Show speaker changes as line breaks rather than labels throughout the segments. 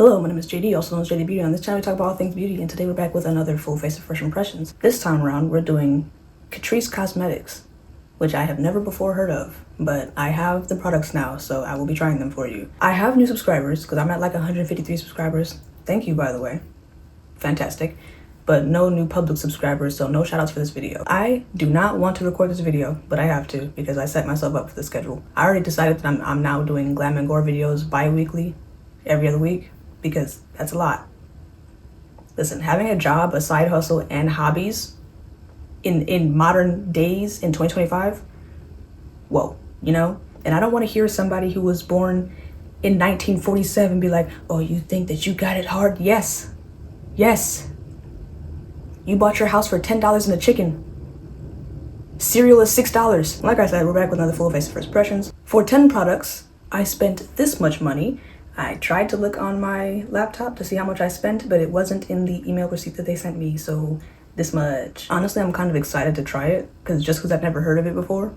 Hello, my name is JD, also known as JD Beauty. On this channel, we talk about all things beauty, and today we're back with another full face of first impressions. This time around, we're doing Catrice Cosmetics, which I have never before heard of, but I have the products now, so I will be trying them for you. I have new subscribers, because I'm at like 153 subscribers. Thank you, by the way. Fantastic. But no new public subscribers, so no shoutouts for this video. I do not want to record this video, but I have to, because I set myself up for the schedule. I already decided that I'm now doing glam and gore videos bi-weekly, every other week, because that's a lot. Listen, having a job, a side hustle, and hobbies in modern days in 2025, whoa, you know? And I don't want to hear somebody who was born in 1947 be like, oh, you think that you got it hard? Yes. Yes. You bought your house for $10 in a chicken. Cereal is $6. Like I said, we're back with another full face of first impressions. For 10 products, I spent this much money. I tried to look on my laptop to see how much I spent, but it wasn't in the email receipt that they sent me, so this much. Honestly, I'm kind of excited to try it, because I've never heard of it before.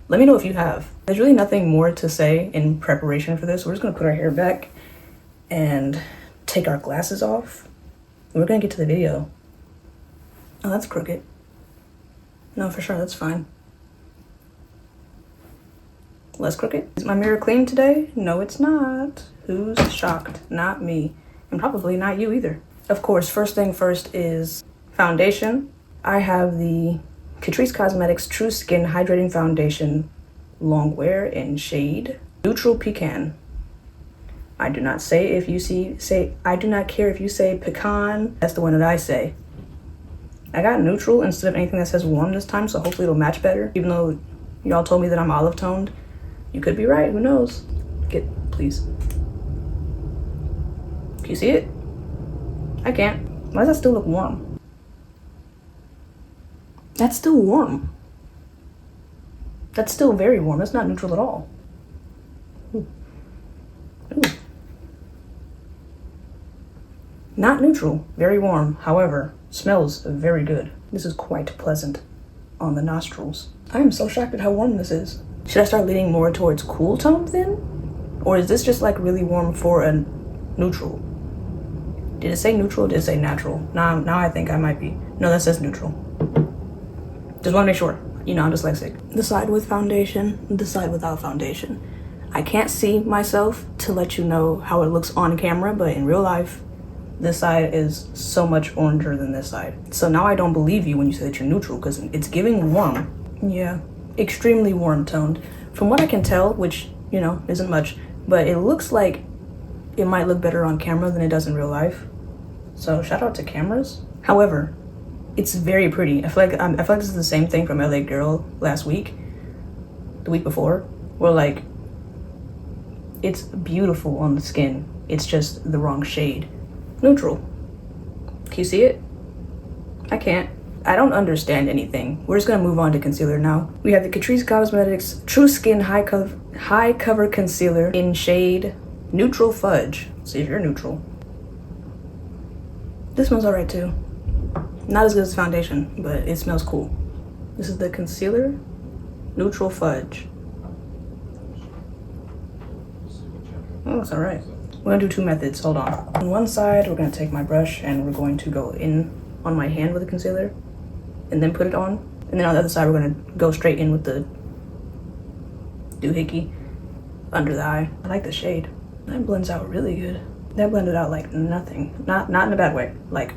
Let me know if you have. There's really nothing more to say in preparation for this. We're just gonna put our hair back and take our glasses off. And we're gonna get to the video. Oh, that's crooked. No, for sure, that's fine. Less crooked. Is my mirror clean today? No, it's not. Who's shocked? Not me. And probably not you either. Of course, first thing first is foundation. I have the Catrice Cosmetics True Skin Hydrating Foundation Long Wear in shade Neutral Pecan. I do not say if you say I do not care if you say pecan. That's the one that I say. I got neutral instead of anything that says warm this time, so hopefully it'll match better. Even though y'all told me that I'm olive toned. You could be right, who knows? Please. Can you see it? I can't. Why does that still look warm? That's still warm. That's still very warm. That's not neutral at all. Ooh. Ooh. Not neutral, very warm. However, smells very good. This is quite pleasant on the nostrils. I am so shocked at how warm this is. Should I start leaning more towards cool tone then? Or is this just like really warm for a neutral? Did it say neutral or did it say natural? Now I think I might be. No, that says neutral. Just want to make sure. You know, I'm dyslexic. The side with foundation, the side without foundation. I can't see myself to let you know how it looks on camera, but in real life, this side is so much oranger than this side. So now I don't believe you when you say that you're neutral, because it's giving warm. Yeah. Extremely warm toned. From what I can tell, which, you know, isn't much, but it looks like it might look better on camera than it does in real life. So shout out to cameras. However, it's very pretty. I feel like this is the same thing from LA Girl last week, the week before, where like it's beautiful on the skin. It's just the wrong shade. Neutral. Can you see it? I can't. I don't understand anything. We're just gonna move on to concealer now. We have the Catrice Cosmetics True Skin High Cover Concealer in shade Neutral Fudge. See if you're neutral. This smells alright too. Not as good as foundation, but it smells cool. This is the concealer Neutral Fudge. Oh, it's alright. We're gonna do two methods. Hold on. On one side, we're gonna take my brush and we're going to go in on my hand with the concealer and then put it on. And then on the other side, we're gonna go straight in with the doohickey under the eye. I like the shade. That blends out really good. That blended out like nothing. Not in a bad way. Like,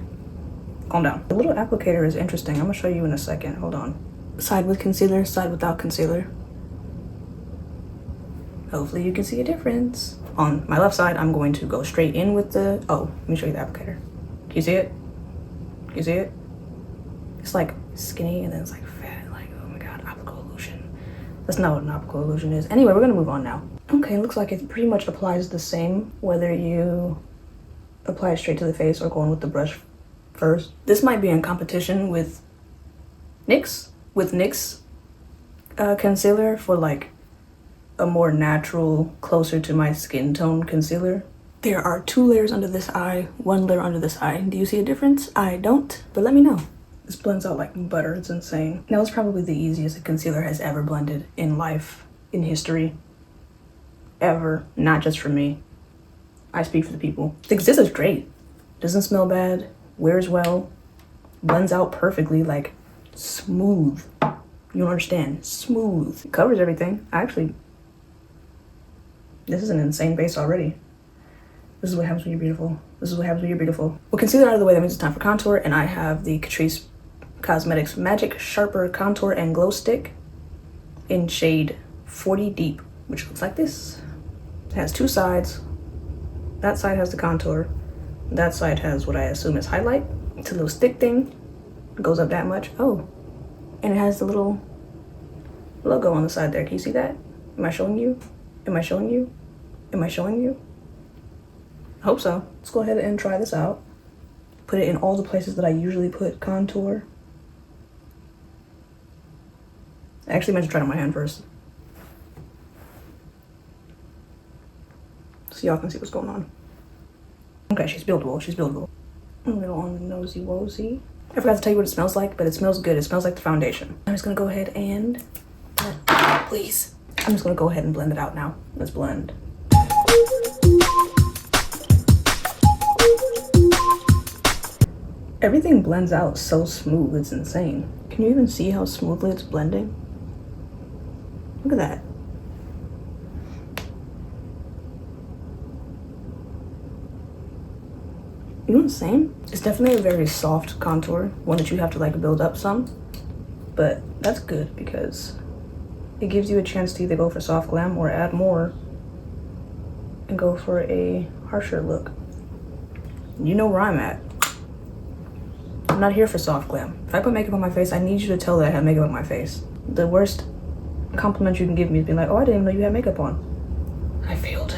calm down. The little applicator is interesting. I'm gonna show you in a second. Hold on. Side with concealer, side without concealer. Hopefully you can see a difference. On my left side, I'm going to go straight in with the, oh, let me show you the applicator. Can you see it? Can you see it? It's like skinny and then it's like fat, like, oh my God, optical illusion. That's not what an optical illusion is. Anyway, we're gonna move on now. Okay, looks like it pretty much applies the same, whether you apply it straight to the face or go in with the brush first. This might be in competition with NYX, concealer for like a more natural, closer to my skin tone concealer. There are 2 layers under this eye, 1 layer under this eye. Do you see a difference? I don't, but let me know. This blends out like butter, it's insane. Now it's probably the easiest a concealer has ever blended in life, in history, ever, not just for me. I speak for the people. The consistency is great. Doesn't smell bad, wears well, blends out perfectly, like smooth. You don't understand. Smooth. It covers everything. Actually, this is an insane base already. This is what happens when you're beautiful. This is what happens when you're beautiful. With concealer out of the way, that means it's time for contour, and I have the Catrice Cosmetics Magic Sharper Contour and Glow Stick in shade 40 Deep, which looks like this. It has two sides. That side has the contour. That side has what I assume is highlight. It's a little stick thing. It goes up that much. Oh, and it has the little logo on the side there. Can you see that? Am I showing you? Am I showing you? Am I showing you? I hope so. Let's go ahead and try this out. Put it in all the places that I usually put contour. I actually meant to try it on my hand first, so y'all can see what's going on. Okay, she's buildable. She's buildable. A little on the nosy wosy. I forgot to tell you what it smells like, but it smells good. It smells like the foundation. I'm just gonna go ahead and please. I'm just gonna go ahead and blend it out now. Let's blend. Everything blends out so smooth, it's insane. Can you even see how smoothly it's blending? Look at that. You know what I'm saying? It's definitely a very soft contour, one that you have to like build up some, but that's good because it gives you a chance to either go for soft glam or add more and go for a harsher look. You know where I'm at. I'm not here for soft glam. If I put makeup on my face, I need you to tell that I have makeup on my face. The worst compliment you can give me is being like, oh, I didn't even know you had makeup on. I failed.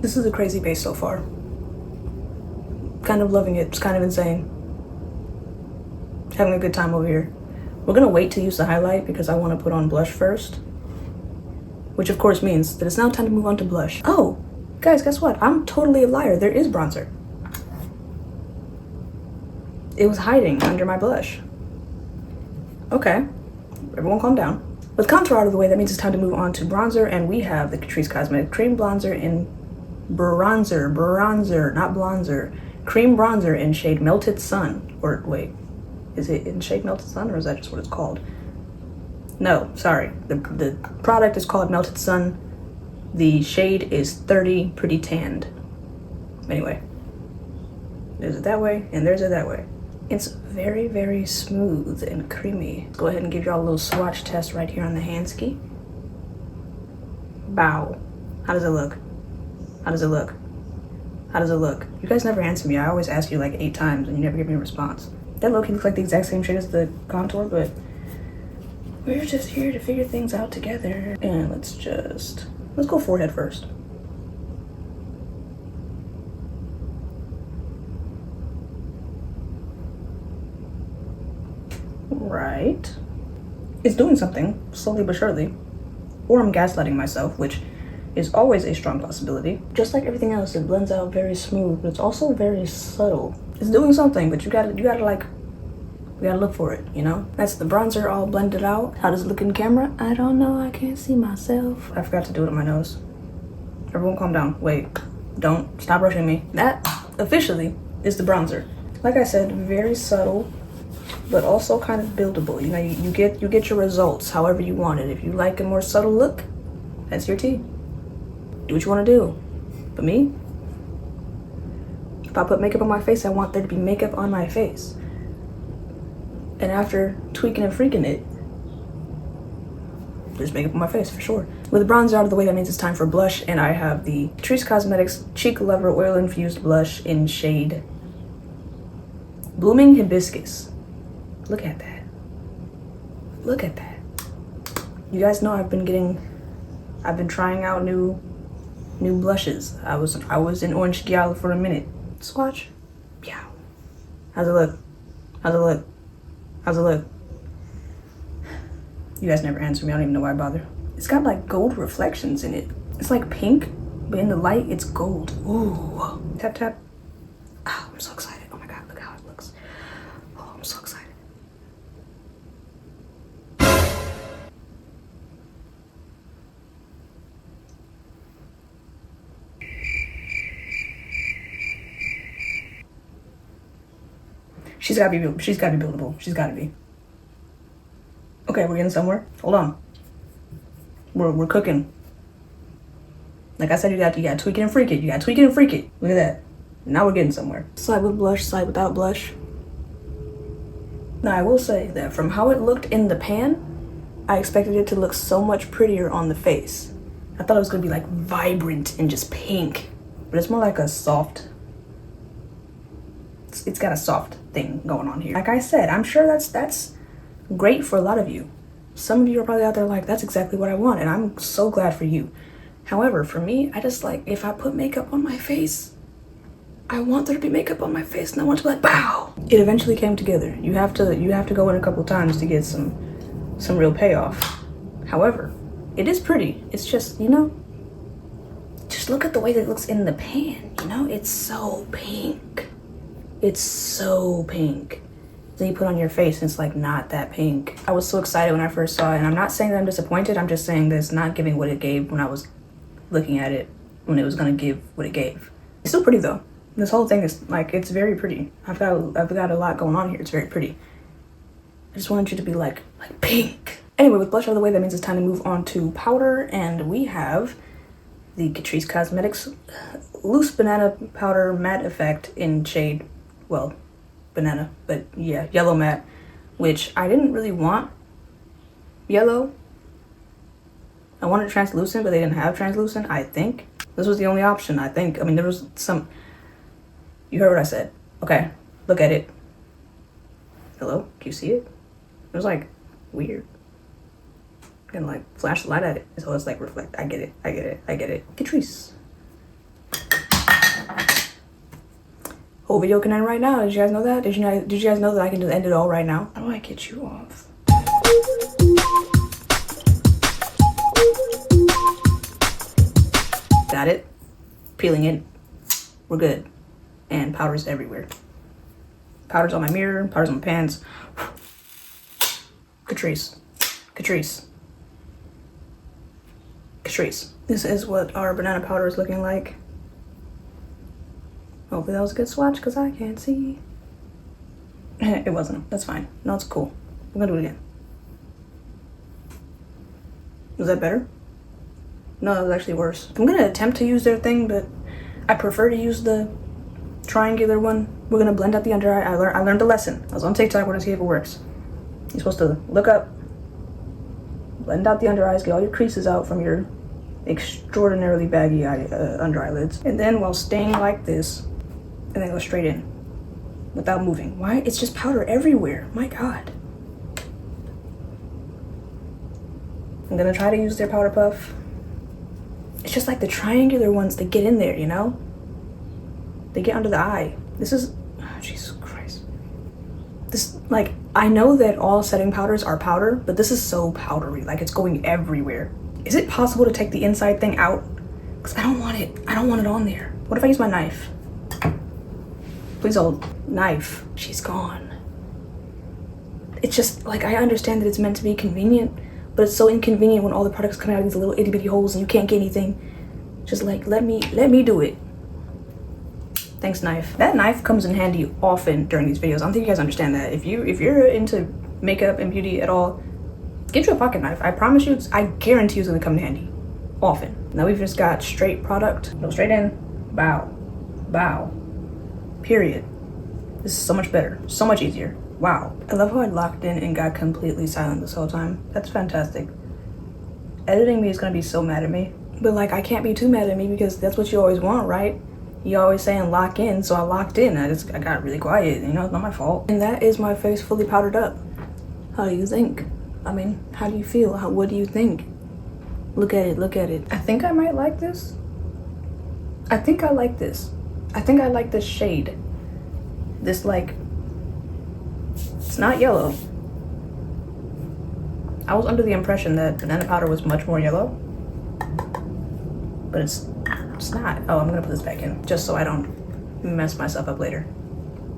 This is a crazy base so far. Kind of loving it. It's kind of insane. Having a good time over here. We're gonna wait to use the highlight because I want to put on blush first, which of course means that it's now time to move on to blush. Oh, guys, guess what? I'm totally a liar. There is bronzer. It was hiding under my blush. Okay, everyone calm down. With contour out of the way, that means it's time to move on to bronzer, and we have the Catrice Cosmetics Cream Bronzer in bronzer, not blonzer. Cream bronzer in shade Melted Sun. Or wait, is it in shade Melted Sun or is that just what it's called? No, sorry. The product is called Melted Sun. The shade is 30 Pretty Tanned. Anyway, there's it that way and there's it that way. It's very, very smooth and creamy. Let's go ahead and give y'all a little swatch test right here on the hand ski. Bow. How does it look? How does it look? How does it look? You guys never answer me. I always ask you like 8 times and you never give me a response. That low-key looks like the exact same shade as the contour, but we're just here to figure things out together. And let's go forehead first. Right. It's doing something, slowly but surely. Or I'm gaslighting myself, which is always a strong possibility. Just like everything else, it blends out very smooth, but it's also very subtle. It's doing something, but you gotta look for it, you know? That's the bronzer all blended out. How does it look in camera? I don't know, I can't see myself. I forgot to do it on my nose. Everyone calm down. Wait, don't, stop rushing me. That officially is the bronzer. Like I said, very subtle, but also kind of buildable. You know, you get your results however you want it. If you like a more subtle look, that's your tea. Do what you want to do. But me, if I put makeup on my face, I want there to be makeup on my face. And after tweaking and freaking it, there's makeup on my face for sure. With the bronzer out of the way, that means it's time for blush, and I have the Catrice Cosmetics Cheek Lover Oil Infused Blush in shade Blooming Hibiscus. Look at that. Look at that. You guys know I've been trying out new blushes. I was in Orange Gialla for a minute. Swatch. Yeah. How's it look? How's it look? How's it look? You guys never answer me. I don't even know why I bother. It's got like gold reflections in it. It's like pink, but in the light, it's gold. Ooh. Tap, tap. Oh, I'm so excited. Oh my God, look how it looks. Oh, I'm so excited. She's gotta be buildable. She's gotta be. Okay, we're getting somewhere. Hold on. We're cooking. Like I said, you got to tweak it and freak it. You got to tweak it and freak it. Look at that. Now we're getting somewhere. Slide with blush, slide without blush. Now I will say that from how it looked in the pan, I expected it to look so much prettier on the face. I thought it was gonna be like vibrant and just pink, but it's more like a soft. It's got a soft thing going on here. Like I said, I'm sure that's great for a lot of you. Some of you are probably out there like, that's exactly what I want, and I'm so glad for you. However, for me, I just like, if I put makeup on my face, I want there to be makeup on my face, and I want to be like, bow. It eventually came together. You have to go in a couple times to get some real payoff. However, it is pretty. It's just, you know, just look at the way that it looks in the pan, you know? It's so pink. It's so pink. Then you put on your face and it's like not that pink. I was so excited when I first saw it, and I'm not saying that I'm disappointed. I'm just saying that it's not giving what it gave when I was looking at it, when it was gonna give what it gave. It's still pretty though. This whole thing is like, it's very pretty. I've got a lot going on here. It's very pretty. I just wanted you to be like pink. Anyway, with blush out of the way, that means it's time to move on to powder, and we have the Catrice Cosmetics Loose Banana Powder Matte Effect in shade, well, banana, but yeah, yellow matte, which I didn't really want yellow. I wanted translucent, but they didn't have translucent, I think. This was the only option, I think. I mean, there was some, you heard what I said. Okay, look at it. Hello, can you see it? It was like weird. I'm gonna like flash the light at it, so it's like reflect. I get it. Catrice. Whole video can end right now. Did you guys know that? Did you guys know that I can just end it all right now? How do I get you off? Got it. Peeling it. We're good. And powder's everywhere. Powder's on my mirror. Powder's on my pants. Catrice. This is what our banana powder is looking like. Hopefully that was a good swatch because I can't see. It wasn't. That's fine. No, it's cool. We're gonna do it again. Was that better? No, that was actually worse. I'm gonna attempt to use their thing, but I prefer to use the triangular one. We're gonna blend out the under eye. I learned the lesson. I was on TikTok. We're gonna see if it works. You're supposed to look up, blend out the under eyes, get all your creases out from your extraordinarily baggy under eyelids, and then while staying like this, and then go straight in without moving. Why? It's just powder everywhere. My God. I'm gonna try to use their powder puff. It's just like the triangular ones that get in there, you know? They get under the eye. This is, oh, Jesus Christ. This, like, I know that all setting powders are powder, but this is so powdery, like it's going everywhere. Is it possible to take the inside thing out? Because I don't want it on there. What if I use my knife? Please hold. Knife. She's gone. It's just, like, I understand that it's meant to be convenient, but it's so inconvenient when all the products come out of these little itty bitty holes and you can't get anything. Just like, let me do it. Thanks, knife. That knife comes in handy often during these videos. I don't think you guys understand that. If you're into makeup and beauty at all, get you a pocket knife. I promise you, I guarantee it's gonna come in handy often. Now we've just got straight product. Go straight in, bow, period. This is so much better, so much easier. Wow. I love how I locked in and got completely silent this whole time. That's fantastic. Editing me is gonna be so mad at me. But like, I can't be too mad at me because that's what you always want, right? You always saying lock in, so I locked in. I got really quiet, you know, it's not my fault. And that is my face fully powdered up. How do you think? I mean, how do you feel? What do you think? Look at it. I think I might like this. I think I like this. I think I like this shade. This, like, it's not yellow. I was under the impression that banana powder was much more yellow, but it's not. Oh, I'm gonna put this back in just so I don't mess myself up later.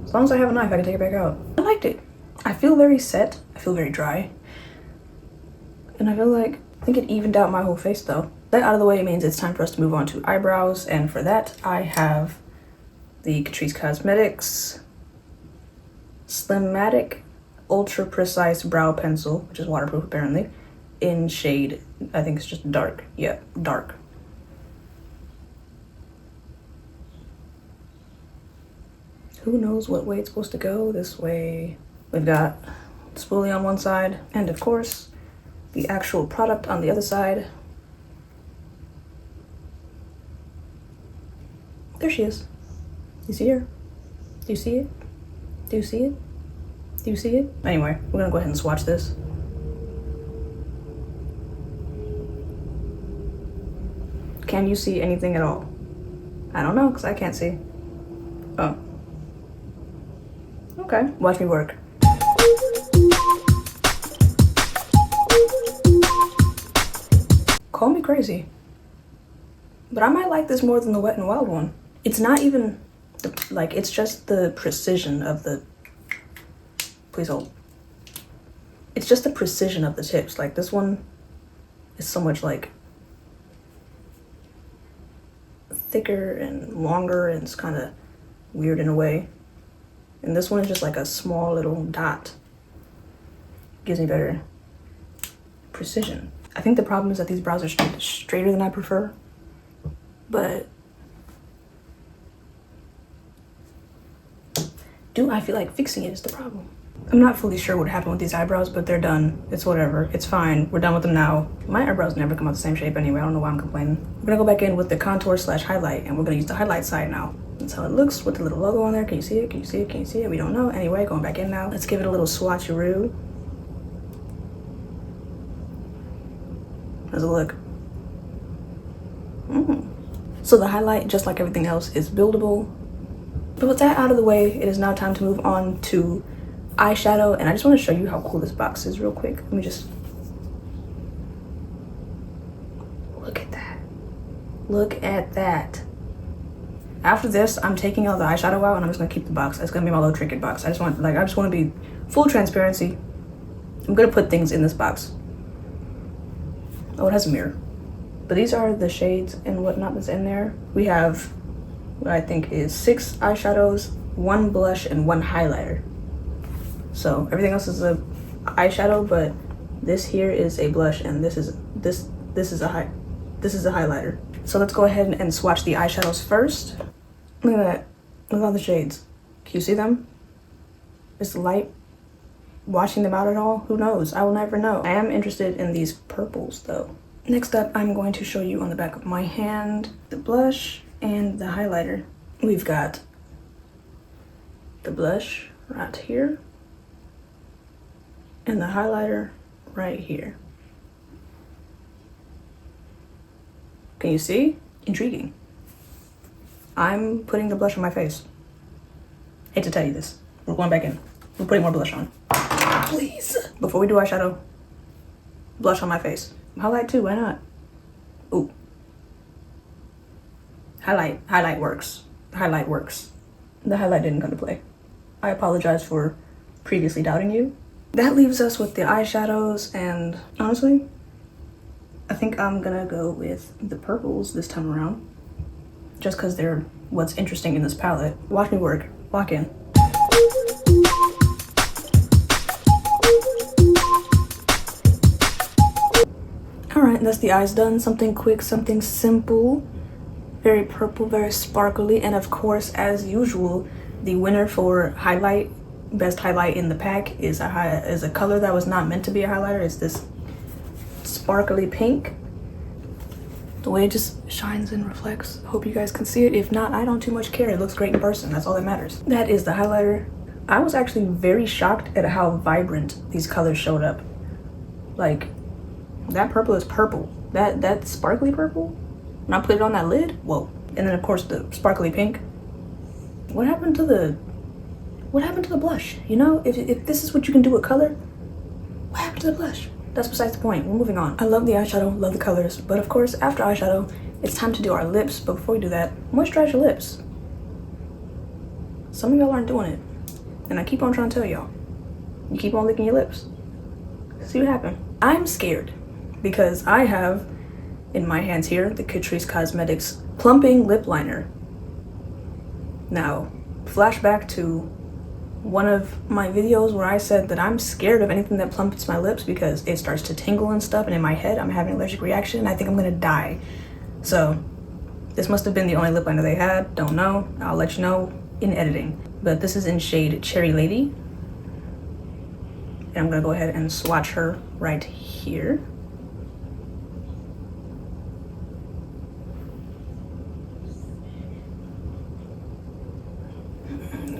As long as I have a knife, I can take it back out. I liked it. I feel very set. I feel very dry. And I think it evened out my whole face though. That out of the way means it's time for us to move on to eyebrows. And for that, I have the Catrice Cosmetics Slimmatic Ultra Precise Brow Pencil, which is waterproof apparently, in shade, I think it's just dark. Yep, dark. Who knows what way it's supposed to go? This way. We've got spoolie on one side, and of course, the actual product on the other side. There she is. You see her? Do you see it? Do you see it? Do you see it? Anyway, we're gonna go ahead and swatch this. Can you see anything at all? I don't know, because I can't see. Oh. Okay, watch me work. Call me crazy, but I might like this more than the Wet n Wild one. It's not even, like, it's just the precision of the, please hold. It's just the precision of the tips. Like, this one is so much, like, thicker and longer, and it's kind of weird in a way. And this one is just like a small little dot. Gives me better precision. I think the problem is that these brows are straighter than I prefer, but do I feel like fixing it is the problem. I'm not fully sure what happened with these eyebrows, but they're done. It's whatever, it's fine. We're done with them now. My eyebrows never come out the same shape anyway. I don't know why I'm complaining. We're gonna go back in with the contour slash highlight, and we're gonna use the highlight side now. That's how it looks with the little logo on there. Can you see it? Can you see it? Can you see it? We don't know. Anyway, going back in now. Let's give it a little swatcheroo. How's it look? So the highlight, just like everything else, is buildable. But with that out of the way, it is now time to move on to eyeshadow. And I just want to show you how cool this box is real quick. Let me just... Look at that. Look at that. After this, I'm taking all the eyeshadow out and I'm just gonna keep the box. It's gonna be my little trinket box. I just want to be full transparency. I'm gonna put things in this box. Oh, it has a mirror. But these are the shades and whatnot that's in there. We have what I think is 6 eyeshadows, 1 blush, and 1 highlighter. So everything else is a eyeshadow, but this here is a blush, and this is a highlighter. So let's go ahead and swatch the eyeshadows first. Look at that. Look at all the shades. Can you see them? Is the light washing them out at all? Who knows? I will never know. I am interested in these purples though. Next up, I'm going to show you on the back of my hand the blush and the highlighter. We've got the blush right here and the highlighter right here. Can you see? Intriguing. I'm putting the blush on my face. Hate to tell you this. We're going back in. We're putting more blush on. Please. Before we do eyeshadow, blush on my face. Highlight too, why not? Ooh. Highlight works. Highlight works. The highlight didn't come to play. I apologize for previously doubting you. That leaves us with the eyeshadows, and honestly, I think I'm gonna go with the purples this time around, just because they're what's interesting in this palette. Watch me work. Lock in. Alright, that's the eyes done. Something quick, something simple. Very purple, very sparkly, and of course, as usual, the winner for highlight, best highlight in the pack is a color that was not meant to be a highlighter. It's this sparkly pink. The way it just shines and reflects. Hope you guys can see it. If not, I don't too much care. It looks great in person. That's all that matters. That is the highlighter. I was actually very shocked at how vibrant these colors showed up. Like, that purple is purple. That sparkly purple, when I put it on that lid, whoa. And then of course the sparkly pink. What happened to the blush? You know, if this is what you can do with color, what happened to the blush? That's besides the point. We're moving on. I love the eyeshadow, love the colors, but of course, after eyeshadow, it's time to do our lips. But before we do that, moisturize your lips. Some of y'all aren't doing it, and I keep on trying to tell y'all. You keep on licking your lips. See what happened. I'm scared because I have in my hands here the Catrice Cosmetics Plumping Lip Liner. Now, flashback to one of my videos where I said that I'm scared of anything that plumpets my lips because it starts to tingle and stuff, and in my head I'm having an allergic reaction and I think I'm gonna die. So this must have been the only lip liner they had. Don't know. I'll let you know in editing. But this is in shade Cherry Lady. And I'm gonna go ahead and swatch her right here.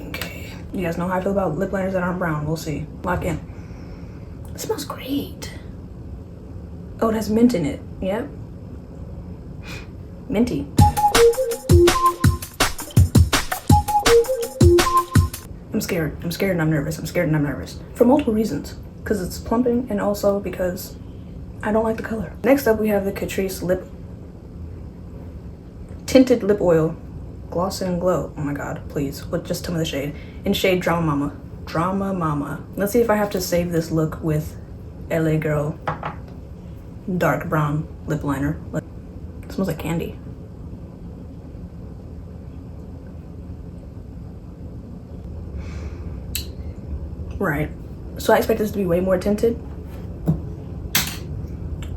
Okay. You guys know how I feel about lip liners that aren't brown. We'll see. Lock in. It smells great. Oh, it has mint in it. Yep. Minty. I'm scared. I'm scared and I'm nervous. I'm scared and I'm nervous. For multiple reasons. Because it's plumping and also because I don't like the color. Next up we have the Catrice Tinted Lip Oil. Gloss and Glow. Oh my god, please. What? Just tell me the shade. In shade Drama Mama. Drama Mama. Let's see if I have to save this look with LA Girl dark brown lip liner. It smells like candy. Right. So I expect this to be way more tinted.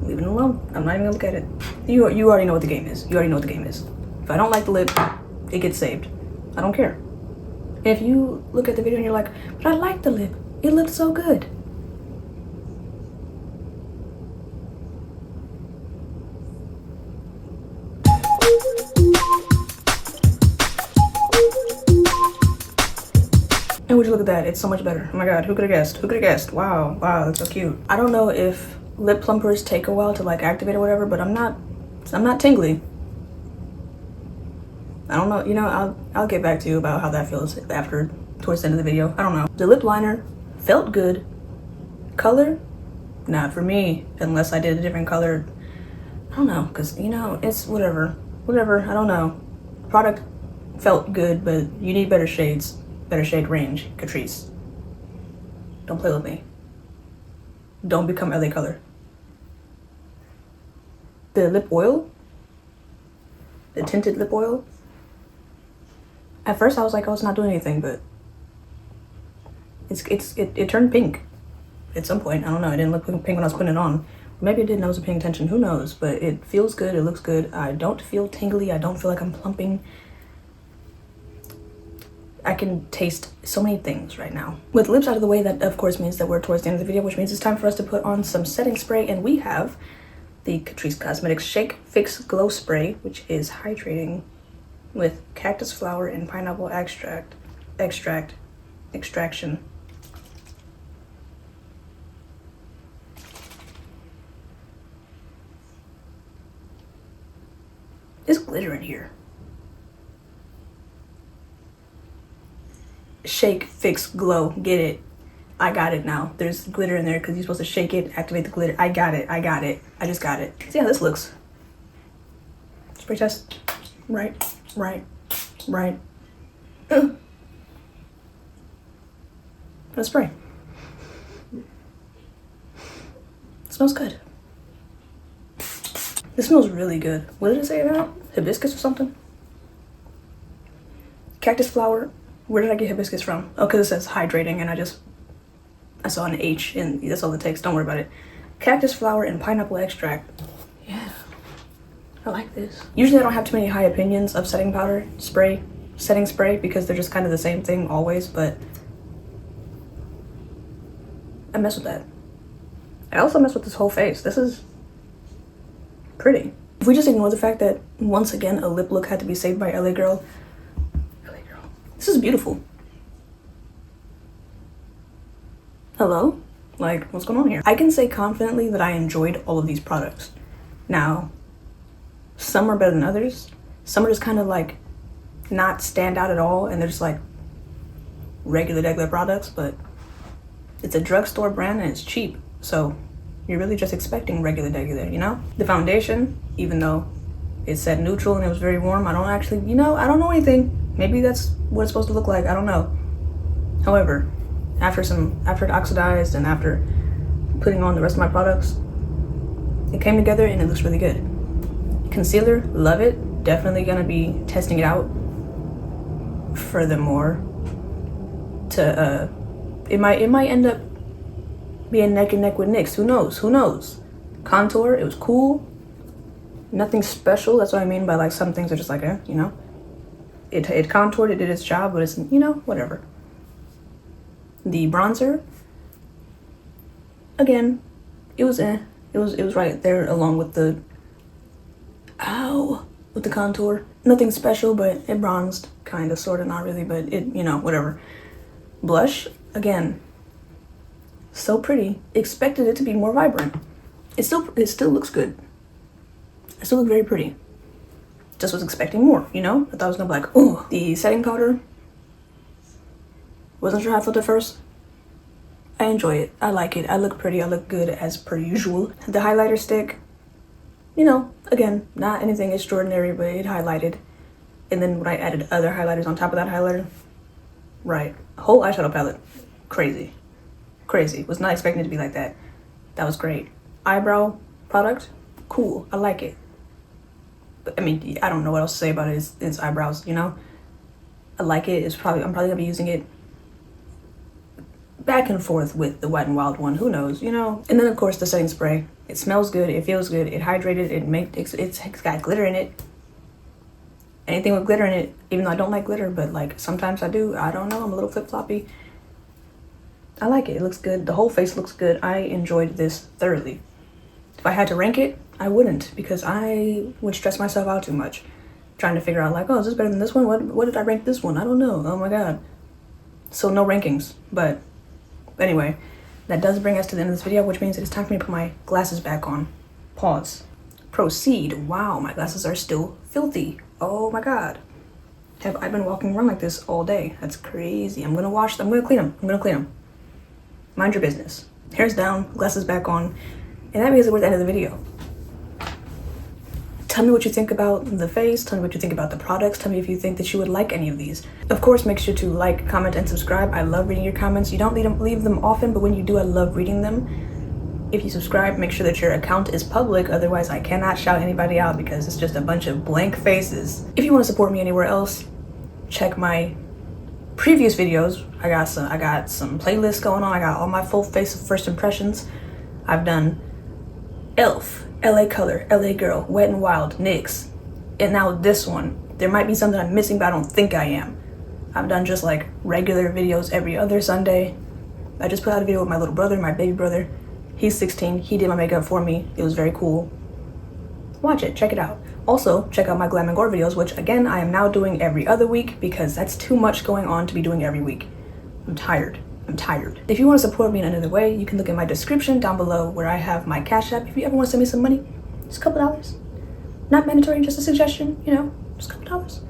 Leave it alone. I'm not even gonna look at it. You already know what the game is. You already know what the game is. If I don't like the lip, it gets saved. I don't care. And if you look at the video and you're like, but I like the lip. It looked so good. And would you look at that? It's so much better. Oh my god, who could have guessed? Who could have guessed? Wow, wow, that's so cute. I don't know if lip plumpers take a while to like activate or whatever, but I'm not tingly. I don't know, you know, I'll get back to you about how that feels after, towards the end of the video. I don't know. The lip liner felt good. Color? Not for me, unless I did a different color. I don't know, because, you know, it's whatever. Whatever, I don't know. Product felt good, but you need better shades. Better shade range, Catrice. Don't play with me. Don't become LA Color. The lip oil, the tinted lip oil. At first I was like, oh, it's not doing anything, but it turned pink at some point. I don't know. It didn't look pink when I was putting it on. Maybe it didn't. I wasn't paying attention. Who knows? But it feels good. It looks good. I don't feel tingly. I don't feel like I'm plumping. I can taste so many things right now. With lips out of the way, that of course means that we're towards the end of the video, which means it's time for us to put on some setting spray, and we have the Catrice Cosmetics Shake Fix Glow Spray, which is hydrating with cactus flower and pineapple extraction. There's glitter in here. Shake, fix, glow. Get it. I got it now. There's glitter in there because you're supposed to shake it, activate the glitter. I got it. I got it. I just got it. See how this looks. Spray test. Right. Let's spray. It smells good. This smells really good. What did it say about? Hibiscus or something? Cactus flower. Where did I get hibiscus from? Oh, because it says hydrating and I saw an H and that's all it takes. Don't worry about it. Cactus flower and pineapple extract. Yeah, I like this. Usually I don't have too many high opinions of setting spray because they're just kind of the same thing always, but I mess with that. I also mess with this whole face. This is pretty. If we just ignore the fact that once again a lip look had to be saved by LA Girl, this is beautiful. Hello? Like, what's going on here? I can say confidently that I enjoyed all of these products. Now, some are better than others. Some are just kind of like not stand out at all and they're just like regular products, but it's a drugstore brand and it's cheap. So you're really just expecting regular, you know? The foundation, even though it said neutral and it was very warm, I don't actually, you know, I don't know anything. Maybe that's what it's supposed to look like. I don't know. However, after it oxidized and after putting on the rest of my products, it came together and it looks really good. Concealer, love it. Definitely gonna be testing it out furthermore to it might end up being neck and neck with NYX. Who knows? Contour, it was cool. Nothing special. That's what I mean by like some things are just like, you know. It contoured, it did its job, but it's, you know, whatever. The bronzer, again, it was It was right there along with the with the contour. Nothing special, but it bronzed, kind of, sort of, not really, but it, you know, whatever. Blush, again, so pretty. Expected it to be more vibrant. It still looks good. It still looks very pretty. Just was expecting more, you know? I thought it was gonna be like, ooh. The setting powder, wasn't sure how I felt at first. I enjoy it. I like it. I look pretty. I look good as per usual. The highlighter stick, you know, again, not anything extraordinary, but it highlighted. And then when I added other highlighters on top of that highlighter, right, whole eyeshadow palette, crazy. Was not expecting it to be like that. That was great. Eyebrow product, cool. I like it. But I mean, I don't know what else to say about it. It's eyebrows, you know. I like it. I'm probably gonna be using it back and forth with the Wet n Wild one. Who knows, you know. And then of course the setting spray. It smells good. It feels good. It hydrated. It's got glitter in it. Anything with glitter in it, even though I don't like glitter, but like sometimes I do. I don't know. I'm a little flip-floppy. I like it. It looks good. The whole face looks good. I enjoyed this thoroughly. If I had to rank it, I wouldn't, because I would stress myself out too much trying to figure out like, oh, is this better than this one? What did I rank this one? I don't know. Oh my god. So no rankings. But anyway, that does bring us to the end of this video, which means it is time for me to put my glasses back on. Pause. Proceed. Wow, my glasses are still filthy. Oh my god. Have I been walking around like this all day? That's crazy. I'm gonna wash them. I'm gonna clean them. Mind your business. Hair's down, glasses back on, and that means we're at the end of the video. Tell me what you think about the face. Tell me what you think about the products. Tell me if you think that you would like any of these. Of course, make sure to like, comment, and subscribe. I love reading your comments. You don't leave them often, but when you do, I love reading them. If you subscribe, make sure that your account is public. Otherwise, I cannot shout anybody out because it's just a bunch of blank faces. If you want to support me anywhere else, check my previous videos. I got some playlists going on. I got all my full face of first impressions. I've done ELF, LA Color, LA Girl, Wet n Wild, NYX, and now this one. There might be something I'm missing, but I don't think I am. I've done just like regular videos every other Sunday. I just put out a video with my little brother, my baby brother. He's 16. He did my makeup for me. It was very cool. Watch it, check it out. Also, check out my Glam and Gore videos, which again, I am now doing every other week because that's too much going on to be doing every week. I'm tired. If you want to support me in another way, you can look at my description down below where I have my Cashapp. If you ever want to send me some money, just a couple dollars. Not mandatory, just a suggestion, you know, just a couple dollars.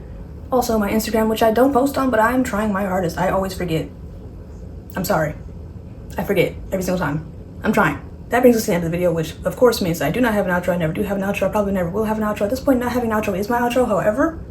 Also, my Instagram, which I don't post on, but I'm trying my hardest. I always forget. I'm sorry. I forget every single time. I'm trying. That brings us to the end of the video, which of course means that I do not have an outro. I never do have an outro. I probably never will have an outro. At this point, not having an outro is my outro. However,